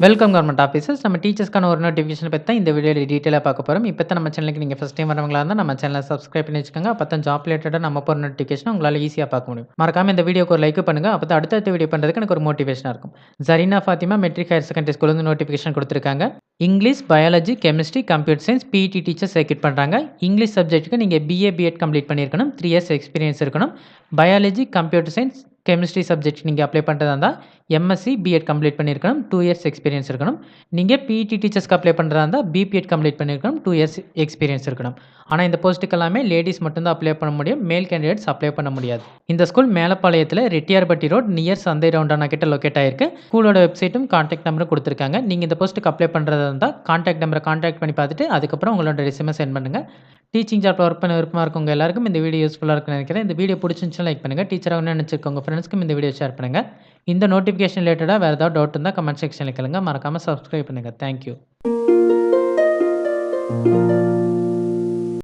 Welcome government officers. நம்ம டீச்சர்ஸ்க்கான ஒரு notification பத்தி தான் இந்த வீடியோல டீட்டெயிலா பார்க்க போறோம். இப்ப தான் நம்ம சேனலுக்கு நீங்க ஃபர்ஸ்ட் டைம் வரவங்களா இருந்தா நம்ம சேனலை சப்ஸ்கிரைப் பண்ணி வச்சுக்கோங்க. அப்பதான் ஜாப் ரிலேட்டடா நம்ம போற நோட்டிஃபிகேஷன் உங்களால ஈஸியா பார்க்க முடியும். மறக்காம இந்த வீடியோக்கு ஒரு லைக் பண்ணுங்க. அப்பதான் அடுத்தடுத்த வீடியோ பண்றதுக்கு எனக்கு ஒரு மோட்டிவேஷனா இருக்கும். Zarina Fathima matric higher secondary ஸ்கூல்ல இருந்து நோட்டிஃபிகேஷன் குடுத்திருக்காங்க. English, biology, chemistry, computer science, PET teachers recruit பண்றாங்க. இங்கிலீஷ் சப்ஜெக்ட்டுக்கு நீங்க பிஏ, பிஎட் கம்ப்ளீட் பண்ணியிருக்கணும். 3 இயர்ஸ் எக்ஸ்பீரியன்ஸ் இருக்கணும். Biology, computer science, chemistry subject நீங்க அப்ளை பண்றதா இருந்தா எம்எஸ்சி, பிஎட் கம்ப்ளீட் பண்ணியிருக்கணும். 2 இயர்ஸ் எக்ஸ்பீரியன்ஸ் இருக்கணும். நீங்க பிஇடி டீச்சர்ஸ்க்கு அப்ளை பண்றதா இருந்தா பிபிஎட் கம்ப்ளீட் பண்ணியிருக்கணும். 2 இயர்ஸ் எக்ஸ்பீரியன்ஸ் இருக்கணும். ஆனா இந்த போஸ்ட்டுக்கு எல்லாமே லேடீஸ் மட்டும் தான் அப்ளை பண்ண முடியும். மேல் கேண்டிடேட்ஸ் அப்ளை பண்ண முடியாது. இந்த ஸ்கூல் மேலப்பாளையத்துல ரெட்டியார்பட்டி ரோட் நியர் சந்தை ரவுண்டானா கிட்ட லொகேட் ஆயிருக்கு. ஸ்கூலோட வெப்சைட்டும் கான்டாக்ட் நம்பரும் குடுத்திருக்காங்க. நீங்க இந்த போஸ்ட்டுக்கு அப்ளை பண்றதா இருந்தா கான்டாக்ட் நம்பரை கான்டாக்ட் பண்ணி பார்த்துட்டு அதுக்கப்புறம் உங்களோட ரெஸ்யூமை சென்ட் பண்ணுங்க. டீச்சிங் ஜாப்ல ஒர்க் பண்ண விருப்பமா இருக்கவங்க எல்லாருக்கும் இந்த வீடியோ யூஸ்ஃபுல்லா இருக்கும்னு நினைக்கிறேன். இந்த வீடியோ பிடிச்சிருந்துச்சுன்னா லைக் பண்ணுங்க. டீச்சர் ஆகணும்னு நினைச்சிருக்க உங்க ஃப்ரெண்ட்ஸ்க்கும் இந்த வீடியோ ஷேர் பண்ணுங்க. இந்த நோட்டிஃபிகேஷன் ரிலேட்டடா வேற ஏதாவது டவுட் இருந்தா கமெண்ட் செக்ஷன்ல கேளுங்க. மறக்காம சப்ஸ்கிரைப் பண்ணுங்க. Thank you.